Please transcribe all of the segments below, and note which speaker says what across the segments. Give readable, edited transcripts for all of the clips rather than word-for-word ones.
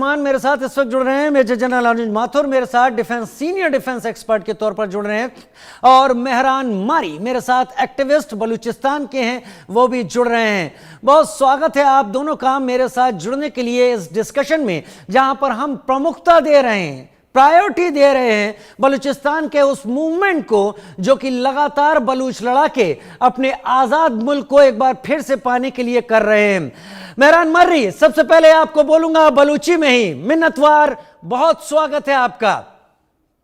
Speaker 1: मेहमान मेरे साथ इस वक्त जुड़ रहे हैं मेजर जनरल अनुज माथुर मेरे साथ सीनियर डिफेंस एक्सपर्ट के तौर पर जुड़ रहे हैं, और मेहरान मारी मेरे साथ एक्टिविस्ट बलूचिस्तान के हैं, वो भी जुड़ रहे हैं। बहुत स्वागत है आप दोनों का मेरे साथ जुड़ने के लिए इस डिस्कशन में, जहां पर हम प्रमुखता दे रहे हैं, प्रायोरिटी दे रहे हैं बलूचिस्तान के उस मूवमेंट को जो कि लगातार बलूच लड़ाके अपने आजाद मुल्क को एक बार फिर से पाने के लिए कर रहे हैं। मेहरान मर्री, सबसे पहले आपको बोलूंगा बलूची में ही, मिन्नतवार, बहुत स्वागत है आपका।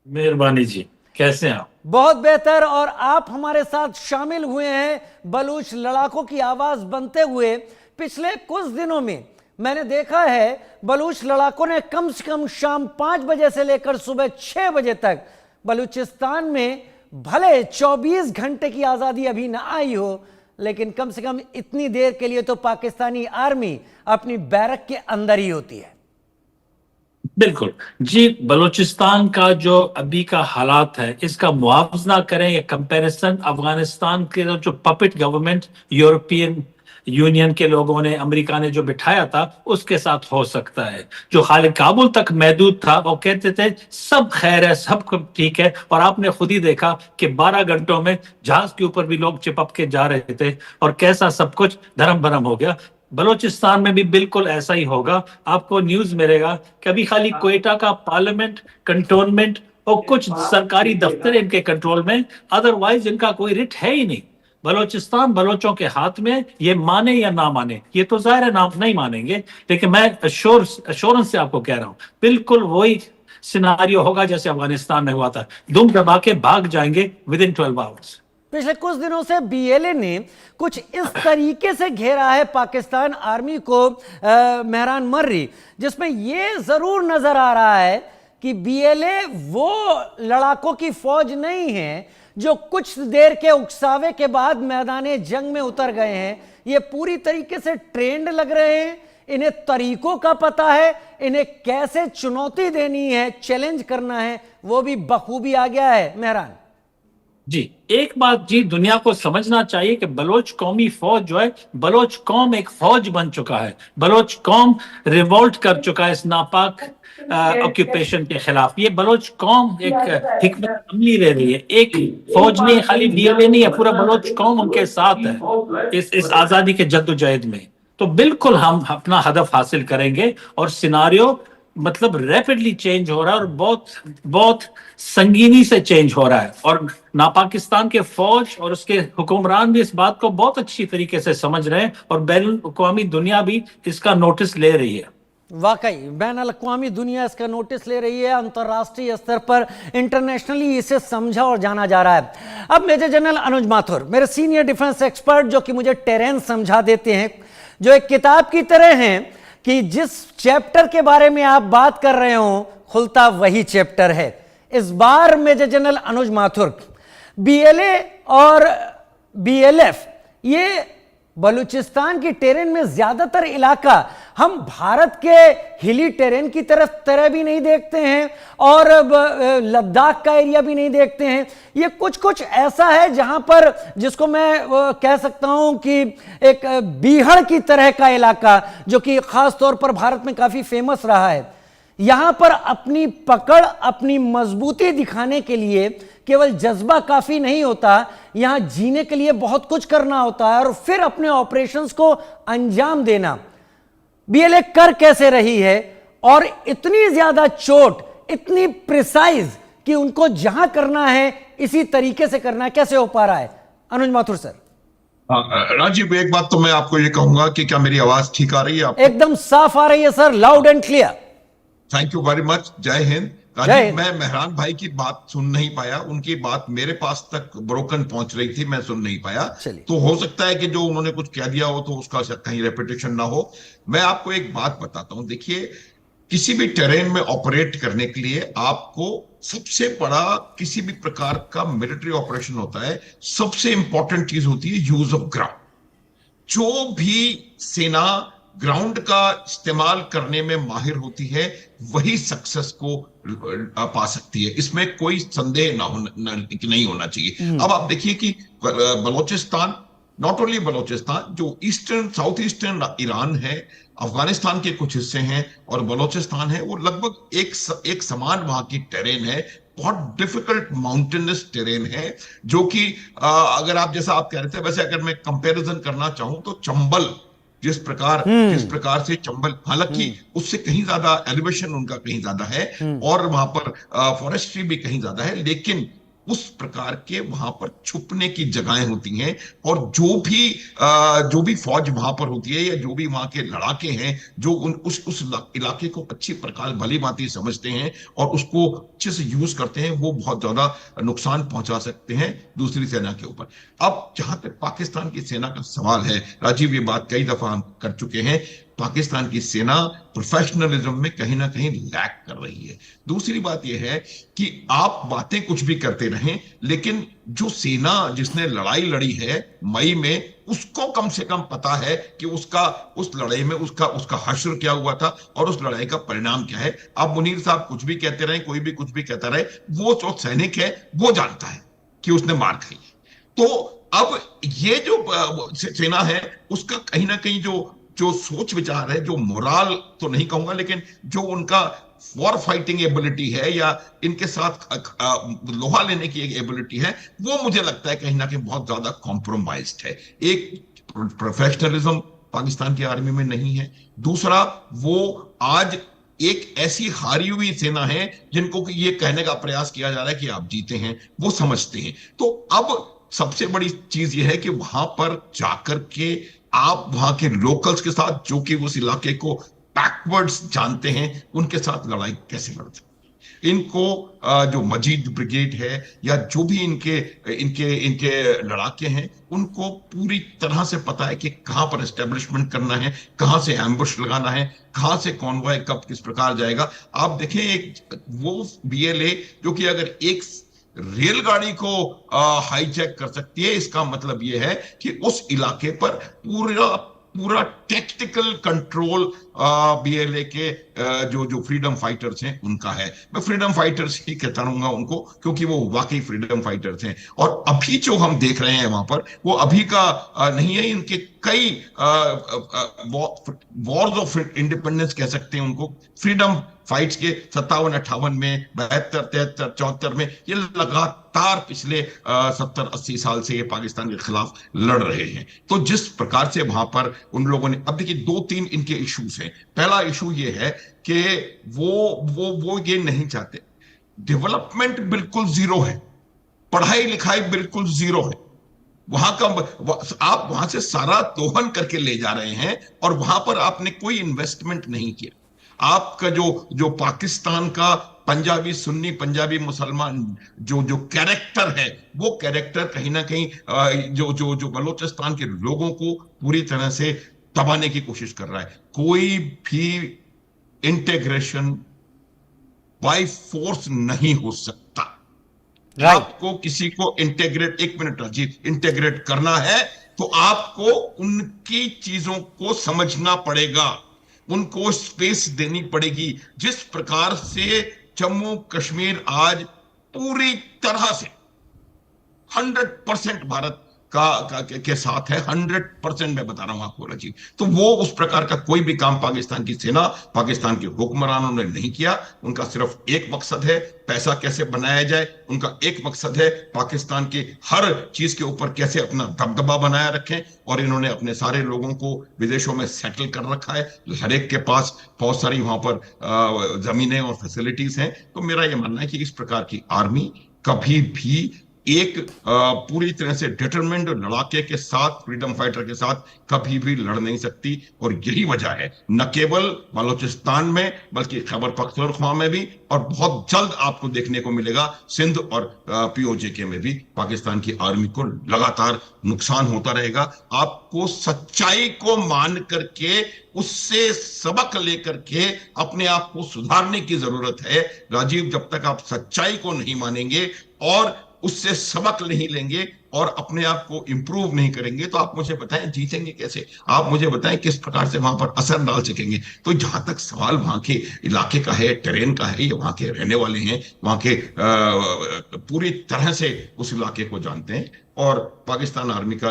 Speaker 2: मेहरबानी जी, कैसे हैं आप?
Speaker 1: बहुत बेहतर। और आप हमारे साथ शामिल हुए हैं बलूच लड़ाकों की आवाज बनते हुए। पिछले कुछ दिनों में मैंने देखा है बलूच लड़ाकों ने कम से कम शाम 5 बजे से लेकर सुबह 6 बजे तक बलूचिस्तान में, भले 24 घंटे की आजादी अभी ना आई हो, लेकिन कम से कम इतनी देर के लिए तो पाकिस्तानी आर्मी अपनी बैरक के अंदर ही होती है।
Speaker 2: बिल्कुल जी, बलूचिस्तान का जो अभी का हालात है, इसका मुआवजा करें या कंपैरिजन अफगानिस्तान के जो पपेट गवर्नमेंट यूरोपियन यूनियन के लोगों ने, अमेरिका ने जो बिठाया था, उसके साथ हो सकता है। जो खाली काबुल तक महदूद था, वो कहते थे सब खैर है, सब ठीक है, और आपने खुद ही देखा कि 12 घंटों में जहाज के ऊपर भी लोग चिपक के जा रहे थे और कैसा सब कुछ धर्म भरम हो गया। बलूचिस्तान में भी बिल्कुल ऐसा ही होगा। आपको न्यूज मिलेगा कि अभी खाली क्वेटा का पार्लियामेंट, कंटोनमेंट और कुछ सरकारी दफ्तर इनके कंट्रोल में, अदरवाइज इनका कोई रिट है ही नहीं। बलूचिस्तान बलोचों के हाथ में, ये माने या ना माने, ये तो जाहिर है नाम नहीं मानेंगे, लेकिन मैं अश्योरेंस से आपको कह रहा हूं, बिल्कुल वही सिनारियो होगा जैसे अफगानिस्तान में हुआ था। दुम दबा के भाग जाएंगे विद इन 12 आवर्स।
Speaker 1: पिछले कुछ दिनों से बीएलए ने कुछ इस तरीके से घेरा है पाकिस्तान आर्मी को, मेहरान मर्री, जिसमें यह जरूर नजर आ रहा है कि बीएलए वो लड़ाकों की फौज नहीं है जो कुछ देर के उकसावे के बाद मैदाने जंग में उतर गए हैं। ये पूरी तरीके से ट्रेंड लग रहे हैं, इन्हें तरीकों का पता है, इन्हें कैसे चुनौती देनी है, चैलेंज करना है, वो भी बखूबी आ गया है। मेहरान
Speaker 2: जी, एक बात जी दुनिया को समझना चाहिए कि बलोच कौमी फौज जो है, बलोच कौम एक फौज बन चुका है। बलोच कौम रिवोल्ट कर चुका है इस नापाक ऑक्यूपेशन के खिलाफ। ये बलोच कौम एक हिकमत अमली ले रही है। एक फौज नहीं, खाली बीएलए नहीं है, पूरा बलोच कौम उनके साथ है इस आजादी के जद्दोजहद में। तो बिल्कुल हम अपना हदफ हासिल करेंगे, और सिनारियो मतलब रैपिडली चेंज हो रहा है और बहुत बहुत संगीनी से चेंज हो रहा है। और पाकिस्तान के फौज और उसके हुक्मरान भी इस बात को बहुत अच्छी तरीके से समझ रहे हैं, और बैनुल अक़वामी दुनिया भी इसका नोटिस ले रही है।
Speaker 1: वाकई बैनुल अक़वामी दुनिया इसका नोटिस ले रही है, अंतर्राष्ट्रीय स्तर पर, इंटरनेशनली इसे समझा और जाना जा रहा है। अब मेजर जनरल अनुज माथुर, मेरे सीनियर डिफेंस एक्सपर्ट, जो कि मुझे टेरेन समझा देते हैं, जो एक किताब की तरह हैं कि जिस चैप्टर के बारे में आप बात कर रहे हो खुलता वही चैप्टर है। इस बार मेजर जनरल अनुज माथुर, बीएलए और बीएलएफ, ये बलूचिस्तान की टेरेन में ज्यादातर इलाका हम भारत के हिली टेरेन की तरह भी नहीं देखते हैं, और लद्दाख का एरिया भी नहीं देखते हैं। ये कुछ ऐसा है जहां पर, जिसको मैं कह सकता हूं कि एक बीहड़ की तरह का इलाका, जो कि खास तौर पर भारत में काफी फेमस रहा है। यहां पर अपनी पकड़, अपनी मजबूती दिखाने के लिए केवल जज्बा काफी नहीं होता, यहां जीने के लिए बहुत कुछ करना होता है, और फिर अपने ऑपरेशंस को अंजाम देना। बीएलए कर कैसे रही है, और इतनी ज्यादा चोट, इतनी प्रिसाइज कि उनको जहां करना है इसी तरीके से करना है, कैसे हो पा रहा है? अनुज माथुर सर।
Speaker 3: राजीव, एक बात तो मैं आपको ये कहूंगा कि क्या मेरी आवाज ठीक आ रही है आपको?
Speaker 1: एकदम साफ आ रही है sir, loud and clear.
Speaker 3: Thank you very much. जय हिंद। राजीव, मैं मेहरान भाई की बात सुन नहीं पाया, उनकी बात मेरे पास तक ब्रोकन पहुंच रही थी, मैं सुन नहीं पाया। तो हो सकता है कि जो उन्होंने कुछ कह दिया हो तो उसका कहीं रेपिटेशन ना हो। मैं आपको एक बात बताता हूं, देखिए, किसी भी टेरेन में ऑपरेट करने के लिए आपको सबसे बड़ा, किसी भी प्रकार का मिलिट्री ऑपरेशन होता है, सबसे इंपॉर्टेंट चीज होती है यूज ऑफ ग्राउंड। जो भी सेना ग्राउंड का इस्तेमाल करने में माहिर होती है, वही सक्सेस को पा सकती है, इसमें कोई संदेह नहीं होना चाहिए। अब आप देखिए कि बलोचिस्तान, नॉट ओनली बलोचिस्तान, जो ईस्टर्न, साउथ ईस्टर्न ईरान है, अफगानिस्तान के कुछ हिस्से हैं और बलोचिस्तान है, वो लगभग एक समान वहां की टेरेन है, बहुत डिफिकल्ट माउंटेनस टेरेन है, जो कि अगर आप जैसा आप कह रहे थे, वैसे अगर मैं कंपैरिजन करना चाहूं तो चंबल जिस प्रकार से चंबल, हालांकि उससे कहीं ज्यादा एलिवेशन उनका कहीं ज्यादा है और वहां पर फॉरेस्ट्री भी कहीं ज्यादा है, लेकिन उस प्रकार के वहां पर छुपने की जगहें होती हैं और जो भी फौज वहां पर होती है या जो भी वहां के लड़ाके हैं जो उस इलाके को अच्छी प्रकार भली भांति समझते हैं और उसको अच्छे से यूज करते हैं, वो बहुत ज्यादा नुकसान पहुंचा सकते हैं दूसरी सेना के ऊपर। अब जहां तक पाकिस्तान की सेना का सवाल है, राजीव, ये बात कई दफा हम कर चुके हैं, पाकिस्तान की सेना प्रोफेशनलिज्म में कहीं ना कहीं लैक कर रही है। दूसरी बात यह है कि आप बातें कुछ भी करते रहें, लेकिन जो सेना जिसने लड़ाई लड़ी है मई में, उसको कम से कम पता है कि उस लड़ाई में उसका हश्र क्या हुआ था और उस लड़ाई का परिणाम क्या है। अब मुनीर साहब कुछ भी कहते रहे, कोई भी कुछ भी कहता रहे, वो जो सैनिक है वो जानता है कि उसने मार खाई है। तो अब ये जो सेना है उसका कहीं ना कहीं जो सोच विचार है, जो मोराल तो नहीं कहूंगा, लेकिन जो उनका वॉर फाइटिंग एबिलिटी है या इनके साथ लोहा लेने की एक एबिलिटी है, वो मुझे लगता है कहीं ना कहीं बहुत ज्यादा कॉम्प्रोमाइज्ड है। एक, प्रोफेशनलिज्म पाकिस्तान की आर्मी में नहीं है। दूसरा, वो आज एक ऐसी हारी हुई सेना है जिनको ये कहने का प्रयास किया जा रहा है कि आप जीते हैं, वो समझते हैं। तो अब सबसे बड़ी चीज ये है कि वहां पर जाकर के आप वहां के लोकल्स के साथ, जो कि उस इलाके को बैकवर्ड्स जानते हैं, उनके साथ लड़ाई कैसे लड़ते हैं। इनको जो मजीद ब्रिगेड है या जो भी इनके इनके इनके लड़ाके हैं, उनको पूरी तरह से पता है कि कहां पर एस्टेब्लिशमेंट करना है, कहां से एम्बुश लगाना है, कहां से कॉन्वॉय कब किस प्रकार जाएगा। आप देखें, एक वो बीएलए जो कि अगर एक रेलगाड़ी को हाईजैक कर सकती है, इसका मतलब यह है कि उस इलाके पर पूरा टेक्टिकल कंट्रोल बीएलए के जो फ्रीडम फाइटर्स हैं उनका है। मैं फ्रीडम फाइटर्स ही कहता रहूंगा उनको, क्योंकि वो वाकई फ्रीडम फाइटर्स हैं। और अभी जो हम देख रहे हैं वहां पर, वो अभी का नहीं है, इनके कई वॉर्स ऑफ इंडिपेंडेंस कह सकते हैं उनको, फ्रीडम फाइट्स के 57-58 में, 72, 73, 74 में, ये लगातार पिछले 70-80 साल से ये पाकिस्तान के खिलाफ लड़ रहे हैं। तो जिस प्रकार से वहां पर उन लोगों ने, अब देखिए 2-3 इनके इश्यूज हैं। पहला इशू ये है कि वो ये नहीं चाहते, डेवलपमेंट बिल्कुल जीरो है, पढ़ाई लिखाई बिल्कुल जीरो है। वहां का आप वहां से सारा दोहन करके ले जा रहे हैं और वहां पर आपने कोई इन्वेस्टमेंट नहीं किया। आपका जो पाकिस्तान का पंजाबी सुन्नी, पंजाबी मुसलमान जो कैरेक्टर है, वो कैरेक्टर कहीं ना कहीं जो बलोचिस्तान के लोगों को पूरी तरह से दबाने की कोशिश कर रहा है। कोई भी इंटीग्रेशन बाय फोर्स नहीं हो सकता। आपको किसी को इंटीग्रेट, एक मिनट राजीव, इंटीग्रेट करना है तो आपको उनकी चीजों को समझना पड़ेगा, उनको स्पेस देनी पड़ेगी। जिस प्रकार से जम्मू कश्मीर आज पूरी तरह से 100% भारत के साथ है, 100% मैं बता रहा हूं आपको राजीव। तो वो उस प्रकार का कोई भी काम पाकिस्तान की सेना, पाकिस्तान के हुक्मरानों ने नहीं किया। उनका सिर्फ एक मकसद है, पैसा कैसे बनाया जाए। उनका एक मकसद है, पाकिस्तान की हर चीज के ऊपर कैसे अपना दबदबा बनाया रखें। और इन्होंने अपने सारे लोगों को विदेशों में सेटल कर रखा है, हर एक के पास बहुत सारी वहां पर जमीनें और फैसिलिटीज हैं। तो मेरा यह मानना है कि इस प्रकार की आर्मी कभी भी एक पूरी तरह से डिटरमिन्ड लड़ाके के साथ, फ्रीडम फाइटर के साथ कभी भी लड़ नहीं सकती। और यही वजह है, न केवल बलोचिस्तान में बल्कि खैबर पख्तूनख्वा में भी, और बहुत जल्द आपको देखने को मिलेगा सिंध और पीओजे में भी पाकिस्तान की आर्मी को लगातार नुकसान होता रहेगा। आपको सच्चाई को मान करके, उससे सबक लेकर के अपने आप को सुधारने की जरूरत है राजीव। जब तक आप सच्चाई को नहीं मानेंगे और उससे सबक नहीं लेंगे और अपने आप को इंप्रूव नहीं करेंगे, तो आप मुझे बताएं जीतेंगे कैसे? आप मुझे बताएं किस प्रकार से वहां पर असर डाल सकेंगे? तो जहां तक सवाल वहां के इलाके का है, टेरेन का है, ये वहां के रहने वाले हैं, वहां के पूरी तरह से उस इलाके को जानते हैं। और पाकिस्तान आर्मी का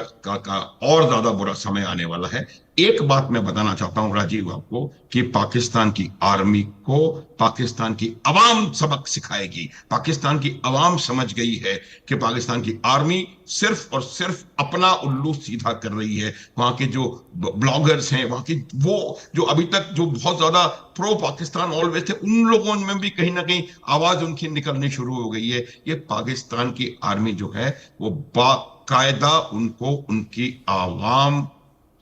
Speaker 3: और ज्यादा बुरा समय आने वाला है। एक बात मैं बताना चाहता हूं राजीव आपको कि पाकिस्तान की आर्मी को पाकिस्तान की अवाम सबक सिखाएगी। पाकिस्तान की अवाम समझ गई है कि पाकिस्तान की आर्मी सिर्फ और सिर्फ अपना उल्लू सीधा कर रही है। वहां के जो ब्लॉगर्स हैं, वहां की वो जो अभी तक जो बहुत ज्यादा प्रो पाकिस्तान ऑलवेज थे, उन लोगों में भी कहीं ना कहीं आवाज उनकी निकलनी शुरू हो गई है। ये पाकिस्तान की आर्मी जो है वो बाकायदा उनको उनकी आवाम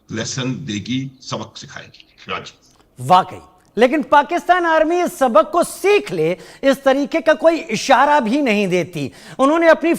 Speaker 3: लेसन देगी, सबक सिखाएगी। राजी
Speaker 1: वाकई, लेकिन पाकिस्तान आर्मी इस सबक को सीख ले इस तरीके का कोई इशारा भी नहीं देती। उन्होंने अपनी